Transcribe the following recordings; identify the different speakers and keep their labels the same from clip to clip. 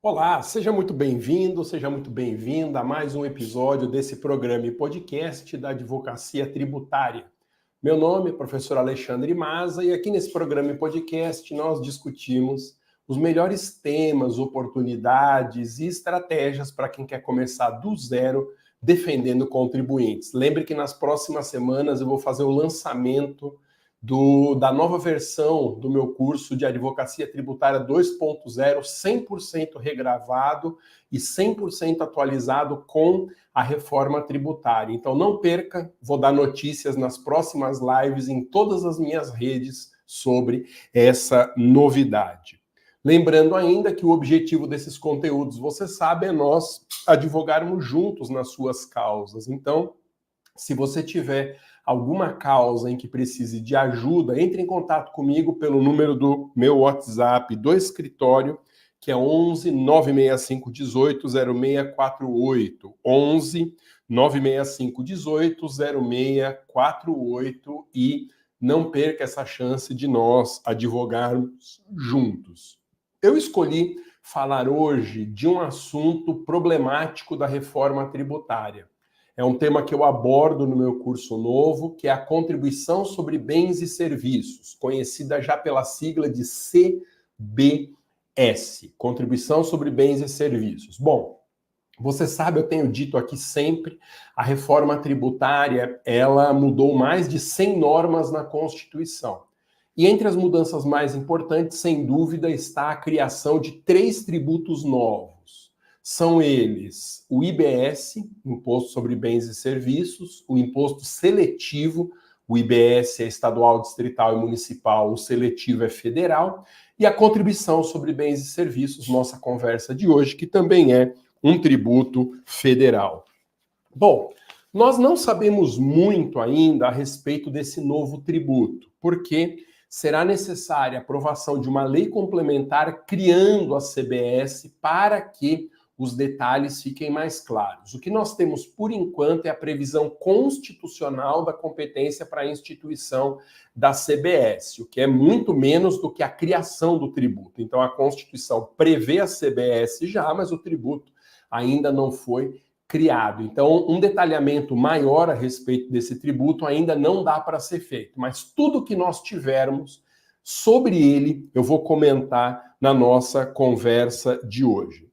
Speaker 1: Olá, seja muito bem-vindo, seja muito bem-vinda a mais um episódio desse programa e podcast da Advocacia Tributária. Meu nome é professor Alexandre Maza e aqui nesse programa e podcast nós discutimos os melhores temas, oportunidades e estratégias para quem quer começar do zero defendendo contribuintes. Lembre que nas próximas semanas eu vou fazer o lançamento da nova versão do meu curso de Advocacia Tributária 2.0, 100% regravado e 100% atualizado com a reforma tributária. Então não perca, vou dar notícias nas próximas lives em todas as minhas redes sobre essa novidade. Lembrando ainda que o objetivo desses conteúdos, você sabe, é nós advogarmos juntos nas suas causas. Então, se você tiver alguma causa em que precise de ajuda, entre em contato comigo pelo número do meu WhatsApp do escritório, que é 11 965 18 0648. 11 965 18 0648 e não perca essa chance de nós advogarmos juntos. Eu escolhi falar hoje de um assunto problemático da reforma tributária. É um tema que eu abordo no meu curso novo, que é a contribuição sobre bens e serviços, conhecida já pela sigla de CBS, Contribuição sobre Bens e Serviços. Bom, você sabe, eu tenho dito aqui sempre, a reforma tributária, ela mudou mais de 100 normas na Constituição. E entre as mudanças mais importantes, sem dúvida, está a criação de 3 tributos novos. São eles o IBS, Imposto sobre Bens e Serviços, o Imposto Seletivo, o IBS é estadual, distrital e municipal, o seletivo é federal, e a Contribuição sobre Bens e Serviços, nossa conversa de hoje, que também é um tributo federal. Bom, nós não sabemos muito ainda a respeito desse novo tributo, porque será necessária a aprovação de uma lei complementar criando a CBS para que os detalhes fiquem mais claros. O que nós temos, por enquanto, é a previsão constitucional da competência para a instituição da CBS, o que é muito menos do que a criação do tributo. Então, a Constituição prevê a CBS já, mas o tributo ainda não foi criado. Então, um detalhamento maior a respeito desse tributo ainda não dá para ser feito, mas tudo que nós tivermos sobre ele, eu vou comentar na nossa conversa de hoje.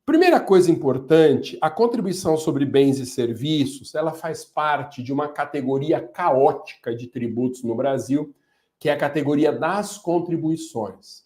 Speaker 1: Primeira coisa importante, a contribuição sobre bens e serviços, ela faz parte de uma categoria caótica de tributos no Brasil, que é a categoria das contribuições.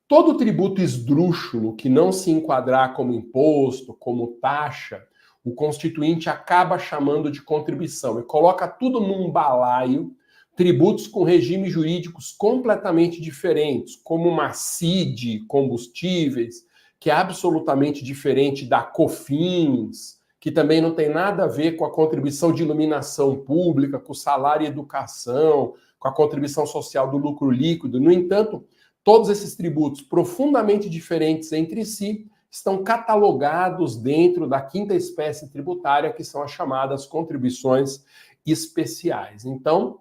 Speaker 1: Todo tributo esdrúxulo que não se enquadrar como imposto, como taxa, o constituinte acaba chamando de contribuição e coloca tudo num balaio, tributos com regimes jurídicos completamente diferentes, como uma CID, combustíveis, que é absolutamente diferente da COFINS, que também não tem nada a ver com a contribuição de iluminação pública, com o salário e educação, com a contribuição social do lucro líquido. No entanto, todos esses tributos profundamente diferentes entre si estão catalogados dentro da quinta espécie tributária, que são as chamadas contribuições especiais. Então,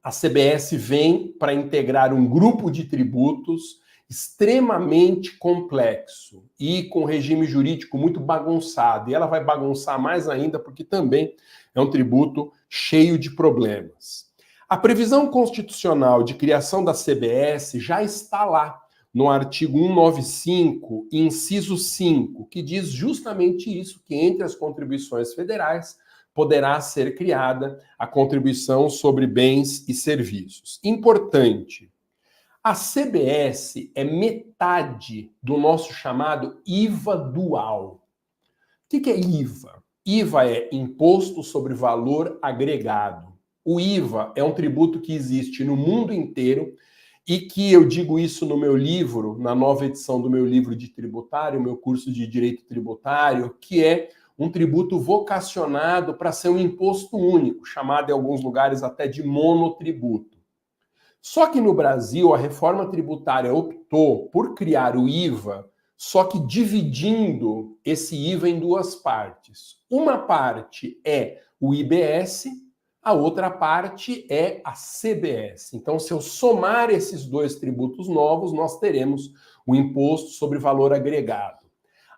Speaker 1: a CBS vem para integrar um grupo de tributos extremamente complexo e com regime jurídico muito bagunçado. E ela vai bagunçar mais ainda porque também é um tributo cheio de problemas. A previsão constitucional de criação da CBS já está lá no artigo 195, inciso 5, que diz justamente isso, que entre as contribuições federais poderá ser criada a contribuição sobre bens e serviços. Importante, a CBS é metade do nosso chamado IVA dual. O que é IVA? IVA é Imposto sobre Valor Agregado. O IVA é um tributo que existe no mundo inteiro e que eu digo isso no meu livro, na nova edição do meu livro de tributário, meu curso de direito tributário, que é um tributo vocacionado para ser um imposto único, chamado em alguns lugares até de monotributo. Só que no Brasil, a reforma tributária optou por criar o IVA, só que dividindo esse IVA em duas partes. Uma parte é o IBS, a outra parte é a CBS. Então, se eu somar esses dois tributos novos, nós teremos o Imposto sobre Valor Agregado.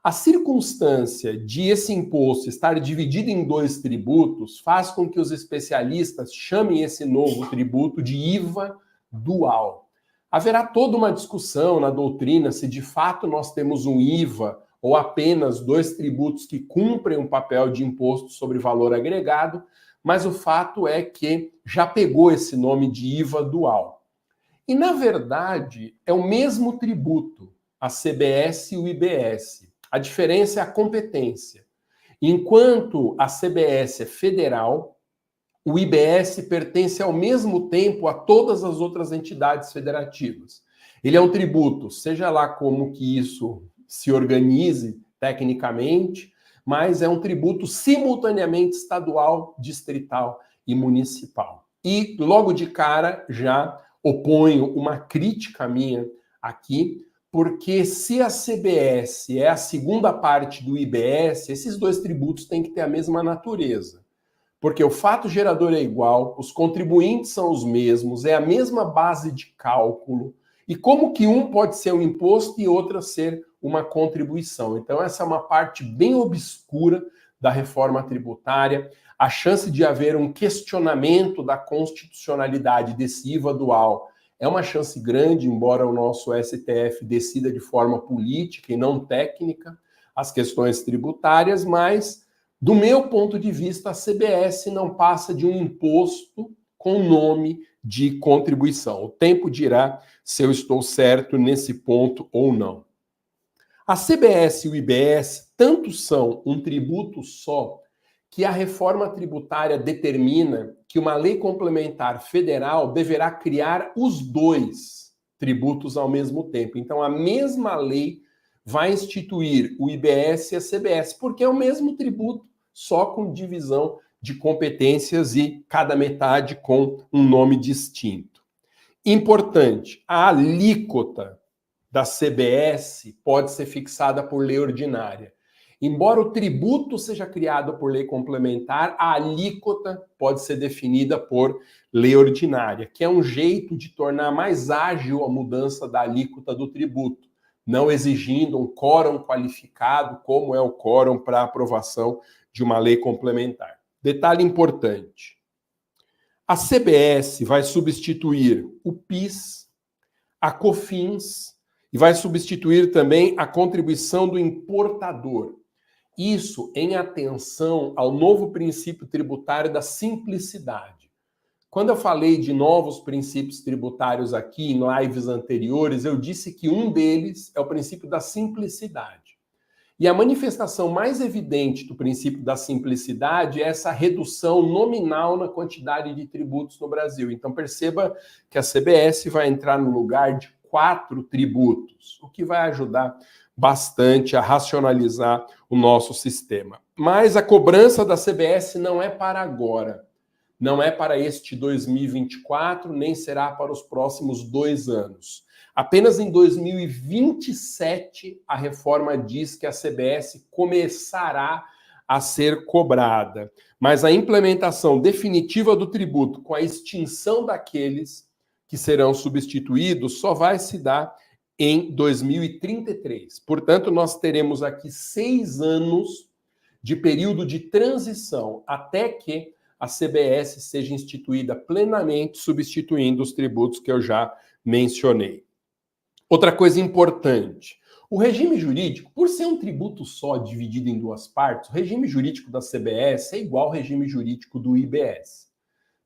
Speaker 1: A circunstância de esse imposto estar dividido em 2 tributos faz com que os especialistas chamem esse novo tributo de IVA dual. Haverá toda uma discussão na doutrina se de fato nós temos um IVA ou apenas 2 tributos que cumprem um papel de imposto sobre valor agregado, mas o fato é que já pegou esse nome de IVA dual. E, na verdade, é o mesmo tributo, a CBS e o IBS. A diferença é a competência. Enquanto a CBS é federal, o IBS pertence ao mesmo tempo a todas as outras entidades federativas. Ele é um tributo, seja lá como que isso se organize tecnicamente, mas é um tributo simultaneamente estadual, distrital e municipal. E logo de cara já oponho uma crítica minha aqui, porque se a CBS é a segunda parte do IBS, esses 2 tributos têm que ter a mesma natureza. Porque o fato gerador é igual, os contribuintes são os mesmos, é a mesma base de cálculo. E como que um pode ser um imposto e outra ser uma contribuição? Então essa é uma parte bem obscura da reforma tributária. A chance de haver um questionamento da constitucionalidade desse IVA dual é uma chance grande, embora o nosso STF decida de forma política e não técnica as questões tributárias, mas, do meu ponto de vista, a CBS não passa de um imposto com nome de contribuição. O tempo dirá se eu estou certo nesse ponto ou não. A CBS e o IBS tanto são um tributo só que a reforma tributária determina que uma lei complementar federal deverá criar os 2 tributos ao mesmo tempo. Então, a mesma lei vai instituir o IBS e a CBS, porque é o mesmo tributo, só com divisão de competências e cada metade com um nome distinto. Importante, a alíquota da CBS pode ser fixada por lei ordinária. Embora o tributo seja criado por lei complementar, a alíquota pode ser definida por lei ordinária, que é um jeito de tornar mais ágil a mudança da alíquota do tributo, não exigindo um quórum qualificado, como é o quórum para aprovação de uma lei complementar. Detalhe importante: a CBS vai substituir o PIS, a COFINS e vai substituir também a contribuição do importador. Isso em atenção ao novo princípio tributário da simplicidade. Quando eu falei de novos princípios tributários aqui em lives anteriores, eu disse que um deles é o princípio da simplicidade. E a manifestação mais evidente do princípio da simplicidade é essa redução nominal na quantidade de tributos no Brasil. Então perceba que a CBS vai entrar no lugar de 4 tributos, o que vai ajudar bastante a racionalizar o nosso sistema. Mas a cobrança da CBS não é para agora, não é para este 2024, nem será para os próximos 2 anos. Apenas em 2027 a reforma diz que a CBS começará a ser cobrada. Mas a implementação definitiva do tributo com a extinção daqueles que serão substituídos só vai se dar em 2033. Portanto, nós teremos aqui 6 anos de período de transição até que a CBS seja instituída plenamente, substituindo os tributos que eu já mencionei. Outra coisa importante, o regime jurídico, por ser um tributo só dividido em 2 partes, o regime jurídico da CBS é igual ao regime jurídico do IBS.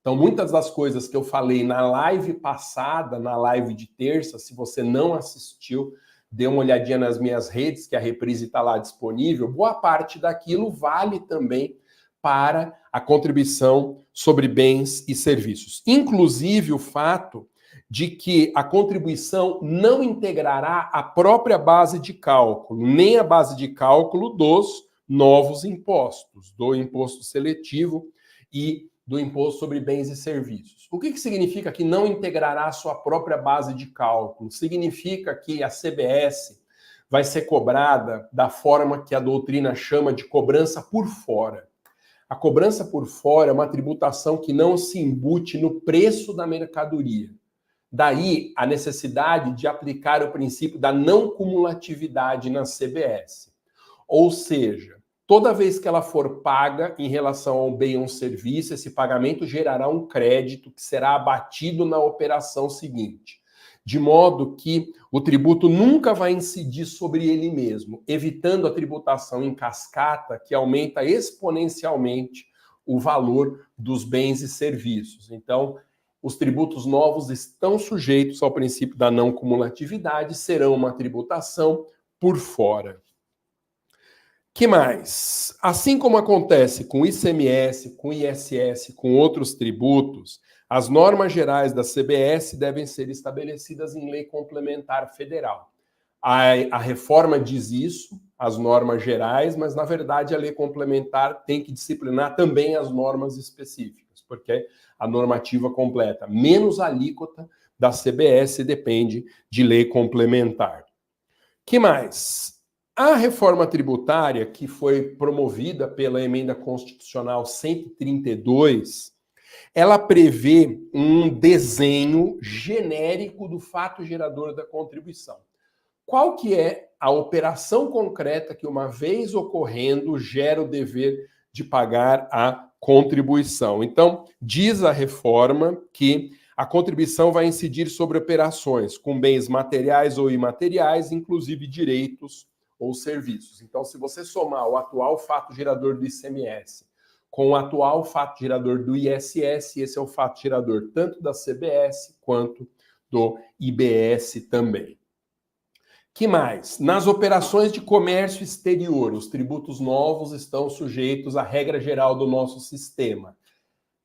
Speaker 1: Então, muitas das coisas que eu falei na live passada, na live de terça, se você não assistiu, dê uma olhadinha nas minhas redes, que a reprise está lá disponível. Boa parte daquilo vale também para a contribuição sobre bens e serviços. Inclusive o fato de que a contribuição não integrará a própria base de cálculo, nem a base de cálculo dos novos impostos, do imposto seletivo e do imposto sobre bens e serviços. O que significa que não integrará a sua própria base de cálculo? Significa que a CBS vai ser cobrada da forma que a doutrina chama de cobrança por fora. A cobrança por fora é uma tributação que não se embute no preço da mercadoria. Daí a necessidade de aplicar o princípio da não cumulatividade na CBS. Ou seja, toda vez que ela for paga em relação a um bem ou um serviço, esse pagamento gerará um crédito que será abatido na operação seguinte, de modo que o tributo nunca vai incidir sobre ele mesmo, evitando a tributação em cascata que aumenta exponencialmente o valor dos bens e serviços. Então, os tributos novos estão sujeitos ao princípio da não cumulatividade, serão uma tributação por fora. Que mais? Assim como acontece com o ICMS, com o ISS, com outros tributos, as normas gerais da CBS devem ser estabelecidas em lei complementar federal. A reforma diz isso, as normas gerais, mas na verdade a lei complementar tem que disciplinar também as normas específicas, porque a normativa completa, menos a alíquota da CBS, depende de lei complementar. Que mais? A reforma tributária, que foi promovida pela Emenda Constitucional 132, ela prevê um desenho genérico do fato gerador da contribuição. Qual que é a operação concreta que, uma vez ocorrendo, gera o dever de pagar a contribuição? Então, diz a reforma que a contribuição vai incidir sobre operações com bens materiais ou imateriais, inclusive direitos ou serviços. Então, se você somar o atual fato gerador do ICMS com o atual fato gerador do ISS, esse é o fato gerador tanto da CBS quanto do IBS também. Que mais? Nas operações de comércio exterior, os tributos novos estão sujeitos à regra geral do nosso sistema.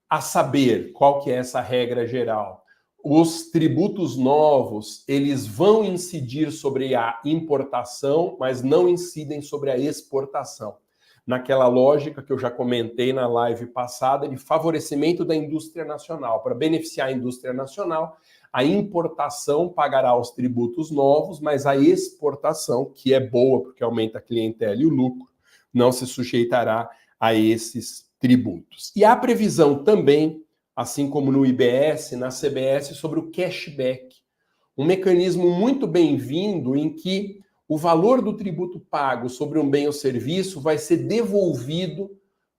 Speaker 1: A saber, qual que é essa regra geral? Os tributos novos, eles vão incidir sobre a importação, mas não incidem sobre a exportação. Naquela lógica que eu já comentei na live passada de favorecimento da indústria nacional. Para beneficiar a indústria nacional, a importação pagará os tributos novos, mas a exportação, que é boa porque aumenta a clientela e o lucro, não se sujeitará a esses tributos. E há previsão também, assim como no IBS, na CBS, sobre o cashback. Um mecanismo muito bem-vindo em que o valor do tributo pago sobre um bem ou serviço vai ser devolvido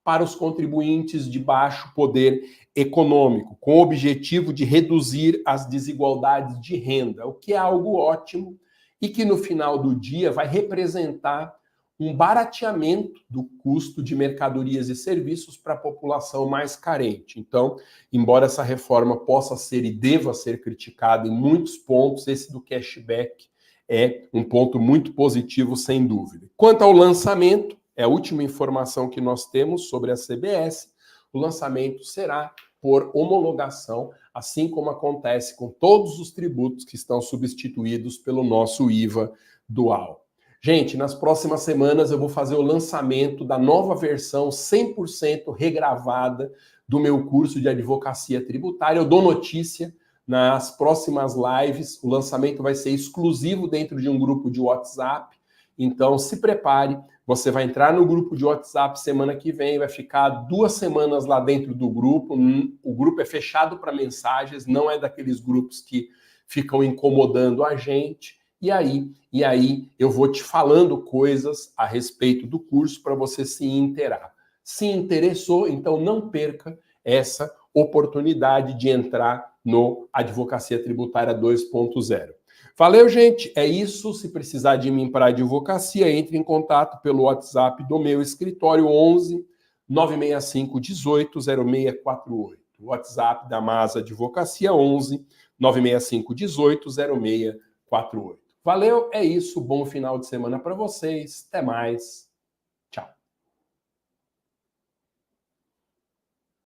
Speaker 1: para os contribuintes de baixo poder econômico, com o objetivo de reduzir as desigualdades de renda, o que é algo ótimo e que no final do dia vai representar um barateamento do custo de mercadorias e serviços para a população mais carente. Então, embora essa reforma possa ser e deva ser criticada em muitos pontos, esse do cashback é um ponto muito positivo, sem dúvida. Quanto ao lançamento, é a última informação que nós temos sobre a CBS, o lançamento será por homologação, assim como acontece com todos os tributos que estão substituídos pelo nosso IVA dual. Gente, nas próximas semanas eu vou fazer o lançamento da nova versão 100% regravada do meu curso de advocacia tributária. Eu dou notícia nas próximas lives. O lançamento vai ser exclusivo dentro de um grupo de WhatsApp. Então, se prepare. Você vai entrar no grupo de WhatsApp semana que vem, vai ficar 2 semanas lá dentro do grupo. O grupo é fechado para mensagens, não é daqueles grupos que ficam incomodando a gente. E aí eu vou te falando coisas a respeito do curso para você se inteirar. Se interessou, então não perca essa oportunidade de entrar no Advocacia Tributária 2.0. Valeu, gente. É isso. Se precisar de mim para advocacia, entre em contato pelo WhatsApp do meu escritório 11 965 18 0648. WhatsApp da Masa Advocacia 11 965 18 0648. Valeu, é isso. Bom final de semana para vocês. Até mais.